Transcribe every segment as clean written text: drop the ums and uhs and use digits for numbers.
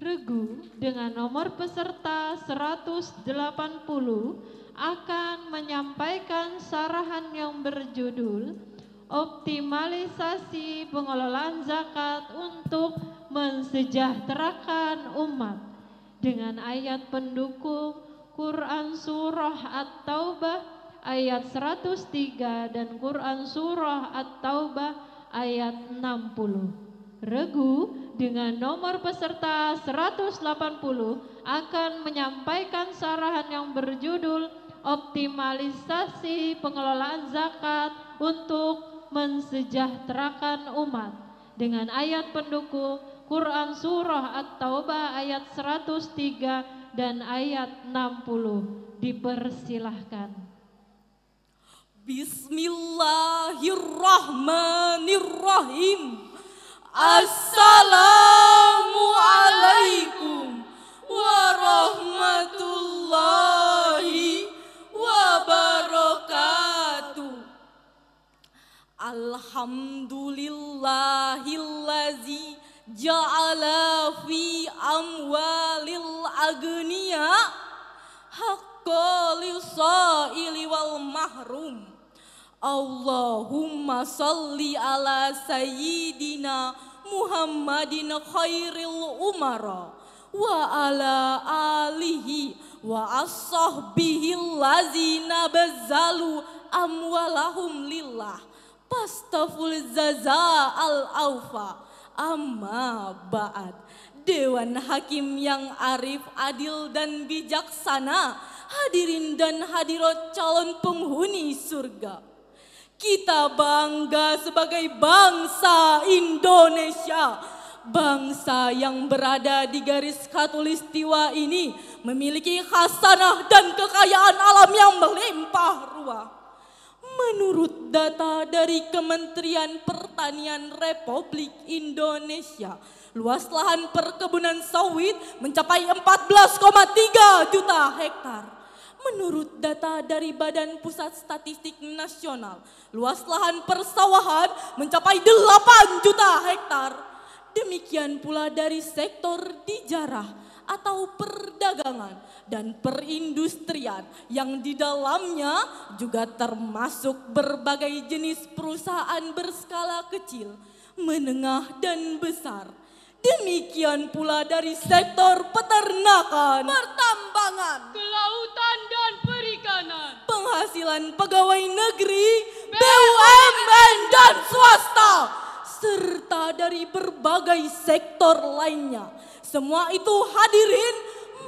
Regu dengan nomor peserta 180 akan menyampaikan sarahan yang berjudul Optimalisasi Pengelolaan Zakat untuk Mensejahterakan Umat dengan ayat pendukung Quran Surah At-Taubah ayat 103 dan Quran Surah At-Taubah ayat 60. Regu dengan nomor peserta 180 akan menyampaikan sarahan yang berjudul Optimalisasi Pengelolaan Zakat untuk Mensejahterakan Umat dengan ayat pendukung Quran Surah At-Taubah ayat 103 dan ayat 60. Dipersilahkan. Bismillahirrahmanirrahim. Assalamualaikum warahmatullahi wabarakatuh. Alhamdulillahillazi ja'ala fi amwalil agniya haqqa lisaili wal mahrum. Allahumma salli ala sayyidina Muhammadin khairil umara wa ala alihi wa as-sahbihi lazina bazzalu amwalahum lillah pastaful zaza al-awfa amma ba'd. Dewan Hakim yang arif, adil dan bijaksana, hadirin dan hadirat calon penghuni surga. Kita bangga sebagai bangsa Indonesia. Bangsa yang berada di garis khatulistiwa ini memiliki khasanah dan kekayaan alam yang melimpah ruah. Menurut data dari Kementerian Pertanian Republik Indonesia, luas lahan perkebunan sawit mencapai 14,3 juta hektar. Menurut data dari Badan Pusat Statistik Nasional, luas lahan persawahan mencapai 8 juta hektar. Demikian pula dari sektor dijarah atau perdagangan dan perindustrian yang di dalamnya juga termasuk berbagai jenis perusahaan berskala kecil, menengah dan besar. Demikian pula dari sektor peternakan, pertambangan, kelautan dan perikanan, penghasilan pegawai negeri, BUMN dan swasta, serta dari berbagai sektor lainnya. Semua itu hadirin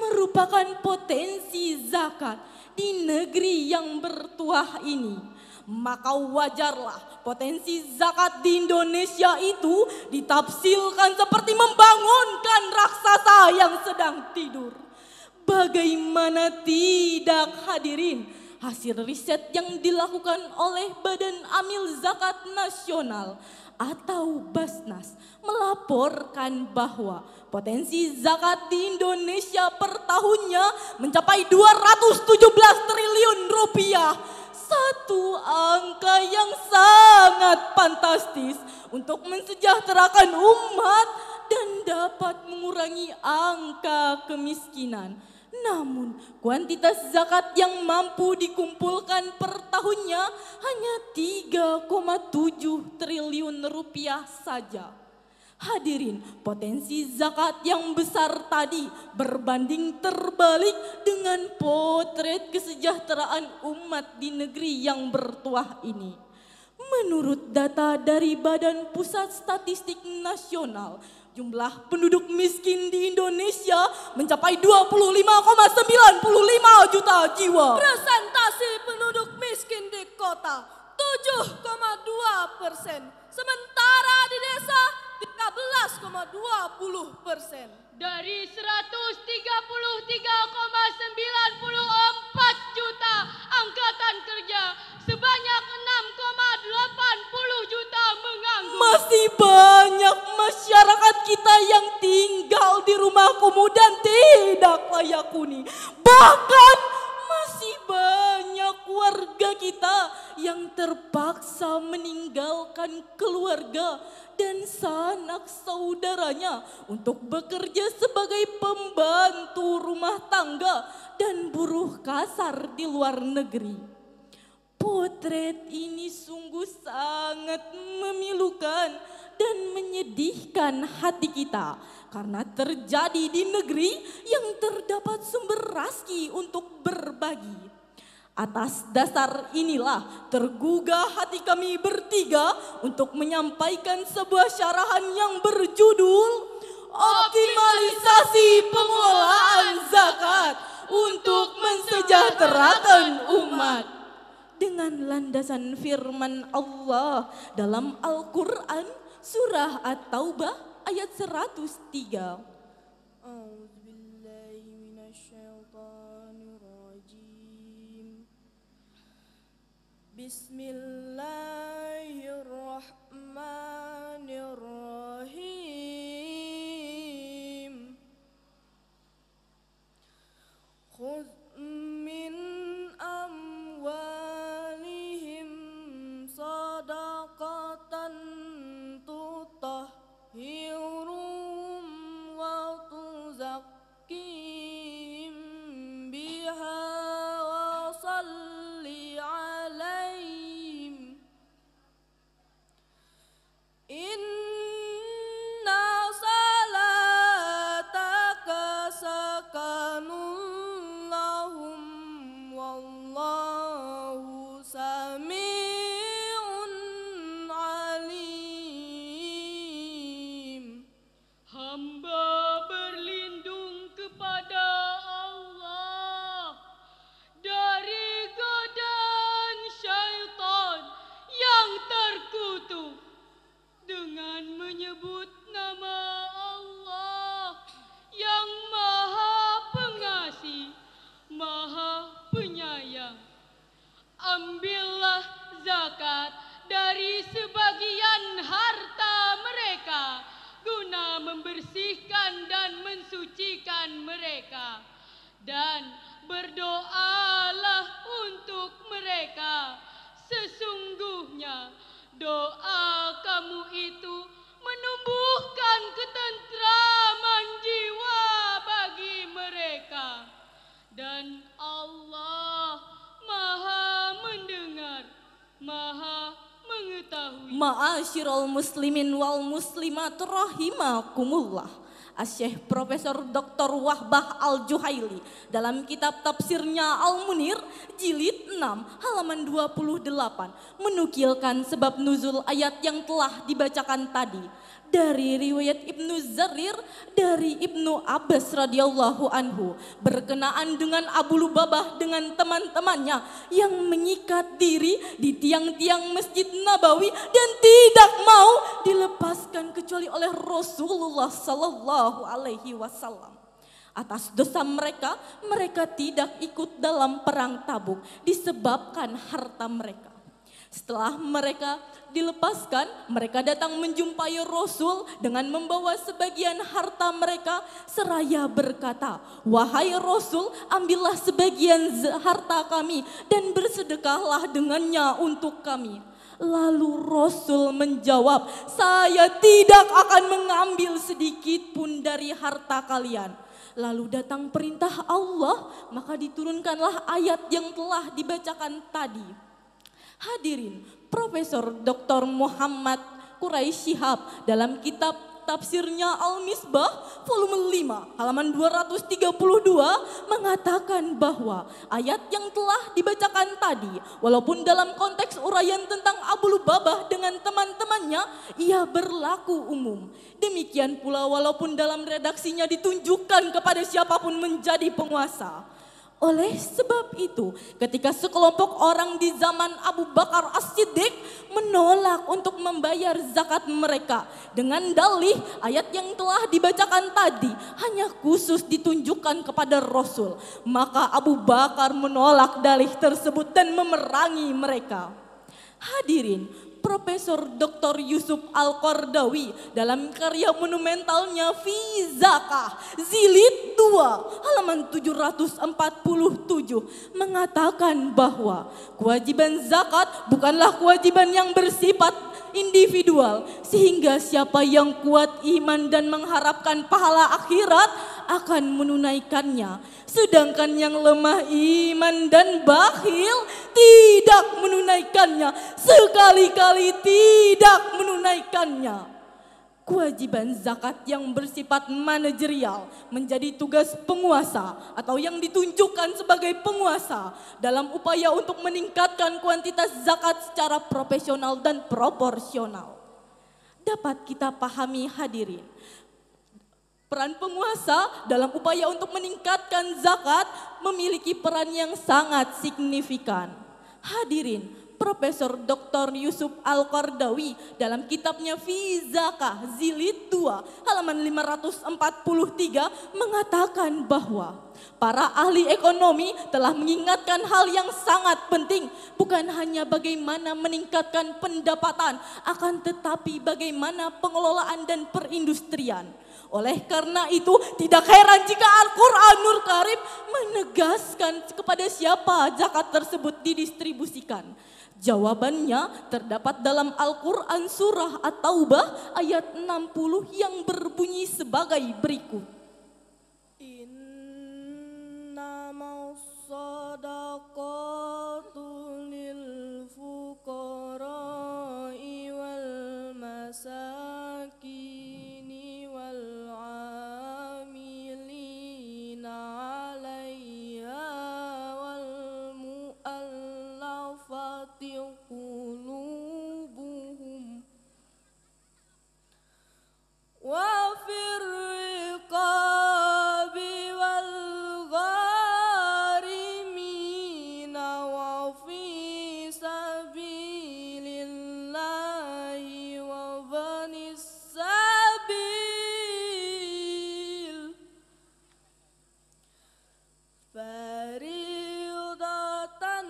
merupakan potensi zakat di negeri yang bertuah ini. Maka wajarlah potensi zakat di Indonesia itu ditafsirkan seperti membangunkan raksasa yang sedang tidur. Bagaimana tidak hadirin, hasil riset yang dilakukan oleh Badan Amil Zakat Nasional atau Basnas melaporkan bahwa potensi zakat di Indonesia per tahunnya mencapai 217 triliun rupiah. Satu angka yang sangat fantastis untuk mensejahterakan umat dan dapat mengurangi angka kemiskinan. Namun kuantitas zakat yang mampu dikumpulkan per tahunnya hanya 3,7 triliun rupiah saja. Hadirin, potensi zakat yang besar tadi berbanding terbalik dengan potret kesejahteraan umat di negeri yang bertuah ini. Menurut data dari Badan Pusat Statistik Nasional, jumlah penduduk miskin di Indonesia mencapai 25,95 juta jiwa. Presentasi penduduk miskin di kota 7,2%, sementara di desa 13,20%. dari 133,94 juta angkatan kerja, sebanyak 6,80 juta menganggur. Masih banyak masyarakat kita yang tinggal di rumah kumuh dan tidak layak huni. Bahkan masih banyak warga kita yang terpaksa meninggalkan keluarga dan sanak saudaranya untuk bekerja sebagai pembantu rumah tangga dan buruh kasar di luar negeri. Potret ini sungguh sangat memilukan dan menyedihkan hati kita karena terjadi di negeri yang terdapat sumber rezeki untuk berbagi. Atas dasar inilah tergugah hati kami bertiga untuk menyampaikan sebuah syarahan yang berjudul Optimalisasi Pengelolaan Zakat untuk Mensejahterakan Umat. Dengan landasan firman Allah dalam Al-Quran surah At-Taubah ayat 103. Bismillahirrahmanirrahim. Khudh min amwalihim sadaqatan tutahhiruhum wa tuzakkihim biha wa salli alaihim. Inna salataka sakanun lahum wallahu sami'un alim. Hamba berlindung kepada Allah dari godaan syaitan yang terkutuk dengan menyebut nama Allah yang Maha Pengasih, Maha Penyayang. Ambillah zakat dari sebagian harta mereka guna membersihkan dan mensucikan mereka, dan berdoalah untuk mereka. Sesungguhnya doa kamu itu menumbuhkan ketentraman jiwa bagi mereka, dan Allah Maha mendengar, Maha mengetahui. Ma'asyiral muslimin wal muslimat rahimakumullah. Asy-Syaikh Profesor Dr. Wahbah Al-Juhaili dalam kitab tafsirnya Al-Munir jilid 6 halaman 28 menukilkan sebab nuzul ayat yang telah dibacakan tadi dari riwayat Ibnu Zarir dari Ibnu Abbas radhiyallahu anhu berkenaan dengan Abu Lubabah dengan teman-temannya yang mengikat diri di tiang-tiang Masjid Nabawi dan tidak mau dilepaskan kecuali oleh Rasulullah sallallahu alaihi wasallam. Atas dosa mereka, mereka tidak ikut dalam perang Tabuk disebabkan harta mereka. Setelah mereka dilepaskan, mereka datang menjumpai Rasul dengan membawa sebagian harta mereka seraya berkata, "Wahai Rasul, ambillah sebagian harta kami dan bersedekahlah dengannya untuk kami." Lalu Rasul menjawab, "Saya tidak akan mengambil sedikit pun dari harta kalian." Lalu datang perintah Allah, maka diturunkanlah ayat yang telah dibacakan tadi. Hadirin, Profesor Dr. Muhammad Quraisy Shihab dalam kitab tafsirnya Al-Misbah volume 5 halaman 232 mengatakan bahwa ayat yang telah dibacakan tadi walaupun dalam konteks uraian tentang Abu Lubabah dengan teman-temannya ia berlaku umum. Demikian pula walaupun dalam redaksinya ditunjukkan kepada siapapun menjadi penguasa. Oleh sebab itu, ketika sekelompok orang di zaman Abu Bakar As-Siddiq menolak untuk membayar zakat mereka dengan dalih ayat yang telah dibacakan tadi hanya khusus ditunjukkan kepada Rasul, maka Abu Bakar menolak dalih tersebut dan memerangi mereka. Hadirin, Profesor Dr. Yusuf Al-Qardawi dalam karya monumentalnya Fi Zakah Jilid 2 halaman 747 mengatakan bahwa kewajiban zakat bukanlah kewajiban yang bersifat individual, sehingga siapa yang kuat iman dan mengharapkan pahala akhirat akan menunaikannya, sedangkan yang lemah iman dan bakhil tidak menunaikannya, sekali-kali tidak menunaikannya. Kewajiban zakat yang bersifat manajerial menjadi tugas penguasa atau yang ditunjukkan sebagai penguasa dalam upaya untuk meningkatkan kuantitas zakat secara profesional dan proporsional. Dapat kita pahami hadirin, peran penguasa dalam upaya untuk meningkatkan zakat memiliki peran yang sangat signifikan. Hadirin, Profesor Dr. Yusuf Al-Qardawi dalam kitabnya Fi Zakah Jilid 2 halaman 543 mengatakan bahwa para ahli ekonomi telah mengingatkan hal yang sangat penting, bukan hanya bagaimana meningkatkan pendapatan, akan tetapi bagaimana pengelolaan dan perindustrian. Oleh karena itu, tidak heran jika Al-Quranul Karim menegaskan kepada siapa zakat tersebut didistribusikan. Jawabannya terdapat dalam Al-Quran surah At-Taubah ayat 60 yang berbunyi sebagai berikut. Innamas sadaqatu lil fuqara'i wal masakini wal amilina 'alaiha wal mu'allafati qulubuhum wa fir riqabi wal gharimina wa fi sabilillahi wa banis sabil fariidatan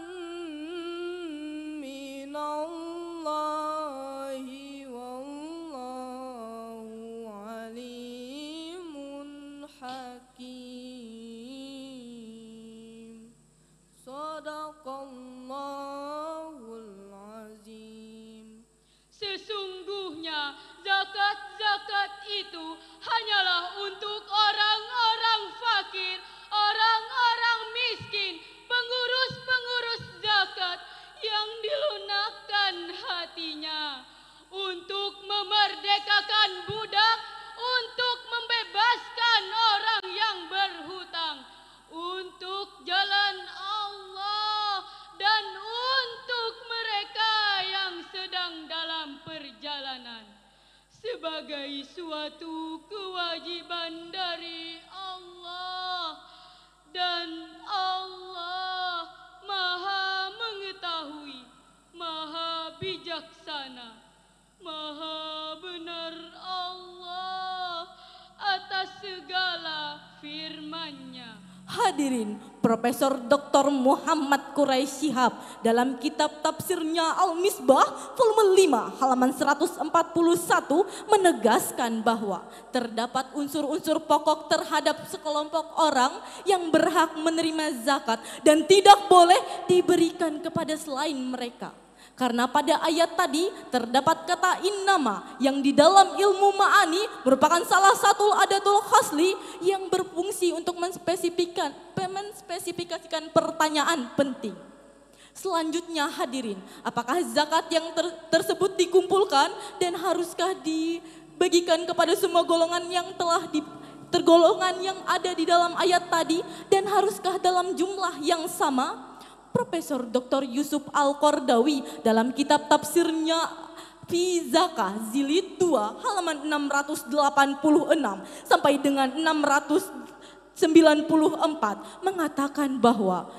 minallahi wallahu alimun hakim. Sadaqallahul azim. Sesungguhnya zakat-zakat itu hanyalah untuk orang-orang fakir, orang-orang miskin, pengurus-pengurus zakat yang dilunakkan hatinya, untuk memerdekakan budak, untuk membebaskan orang yang berhutang, untuk jalan Allah, dan untuk mereka yang sedang dalam perjalanan, sebagai suatu kewajiban dari Allah, dan Allah Maha mengetahui, Maha bijaksana, Maha benar Allah atas segala firman-Nya. Hadirin, Profesor Dr. Muhammad Quraisy Shihab dalam kitab tafsirnya Al-Misbah volume 5 halaman 141 menegaskan bahwa terdapat unsur-unsur pokok terhadap sekelompok orang yang berhak menerima zakat dan tidak boleh diberikan kepada selain mereka. Karena pada ayat tadi terdapat kata innama yang di dalam ilmu ma'ani merupakan salah satu adatul khasli yang berfungsi untuk menspesifikasikan pertanyaan penting. Selanjutnya hadirin, apakah zakat yang tersebut dikumpulkan dan haruskah dibagikan kepada semua golongan yang telah tergolongan yang ada di dalam ayat tadi, dan haruskah dalam jumlah yang sama? Profesor Dr. Yusuf Al-Qardawi dalam kitab tafsirnya Fi Zakah Jilid 2 halaman 686 sampai dengan 694 mengatakan bahwa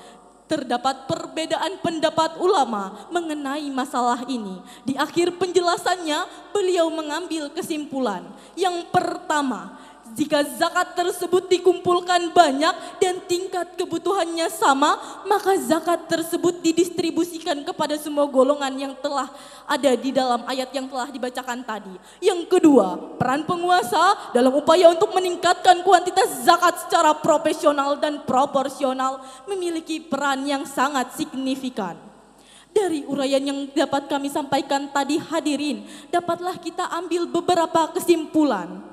terdapat perbedaan pendapat ulama mengenai masalah ini. Di akhir penjelasannya beliau mengambil kesimpulan. Yang pertama, Jika zakat tersebut dikumpulkan banyak dan tingkat kebutuhannya sama, maka zakat tersebut didistribusikan kepada semua golongan yang telah ada di dalam ayat yang telah dibacakan tadi. Yang kedua, peran penguasa dalam upaya untuk meningkatkan kuantitas zakat secara profesional dan proporsional memiliki peran yang sangat signifikan. Dari uraian yang dapat kami sampaikan tadi hadirin, dapatlah kita ambil beberapa kesimpulan.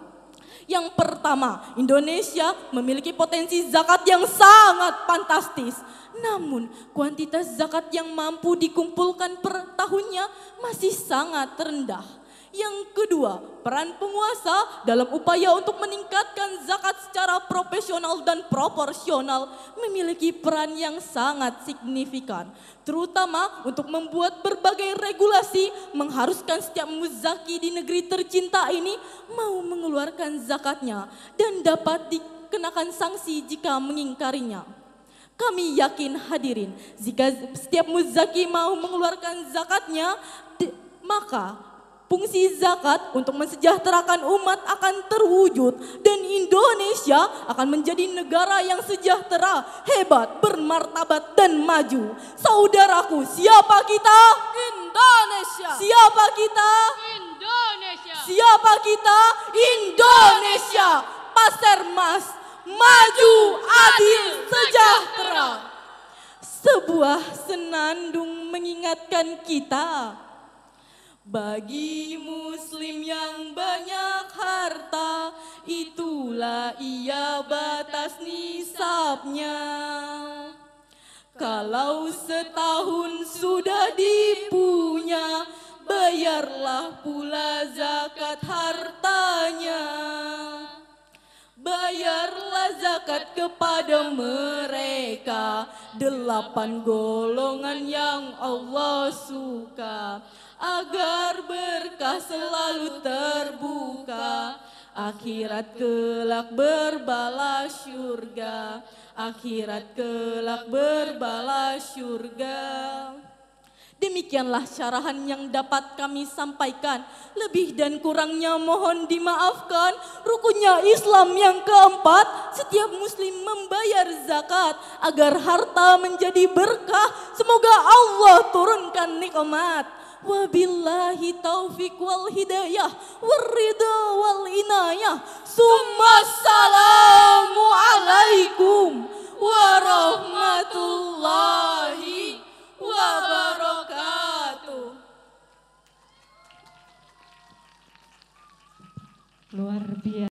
Yang pertama, Indonesia memiliki potensi zakat yang sangat fantastis. Namun, kuantitas zakat yang mampu dikumpulkan per tahunnya masih sangat rendah. Yang kedua, peran penguasa dalam upaya untuk meningkatkan zakat secara profesional dan proporsional memiliki peran yang sangat signifikan. Terutama untuk membuat berbagai regulasi mengharuskan setiap muzaki di negeri tercinta ini mau mengeluarkan zakatnya dan dapat dikenakan sanksi jika mengingkarinya. Kami yakin hadirin, jika setiap muzaki mau mengeluarkan zakatnya, maka fungsi zakat untuk mensejahterakan umat akan terwujud dan Indonesia akan menjadi negara yang sejahtera, hebat, bermartabat dan maju. Saudaraku, siapa kita? Indonesia. Siapa kita? Indonesia. Siapa kita? Indonesia. Pasar Mas, maju, adil, sejahtera. Sebuah senandung mengingatkan kita, bagi muslim yang banyak harta, itulah ia batas nisabnya. Kalau setahun sudah dipunya, bayarlah pula zakat hartanya. Bayarlah zakat kepada mereka, 8 golongan yang Allah suka, agar berkah selalu terbuka, akhirat kelak berbalas syurga, akhirat kelak berbalas syurga. Demikianlah syarahan yang dapat kami sampaikan. Lebih dan kurangnya mohon dimaafkan. Rukunnya Islam yang keempat, setiap muslim membayar zakat agar harta menjadi berkah. Semoga Allah turunkan nikmat. Wabillahi taufiq wal hidayah warida wal inayah. Assalamu alaikum warahmatullahi wabarakatuh. Luar biasa.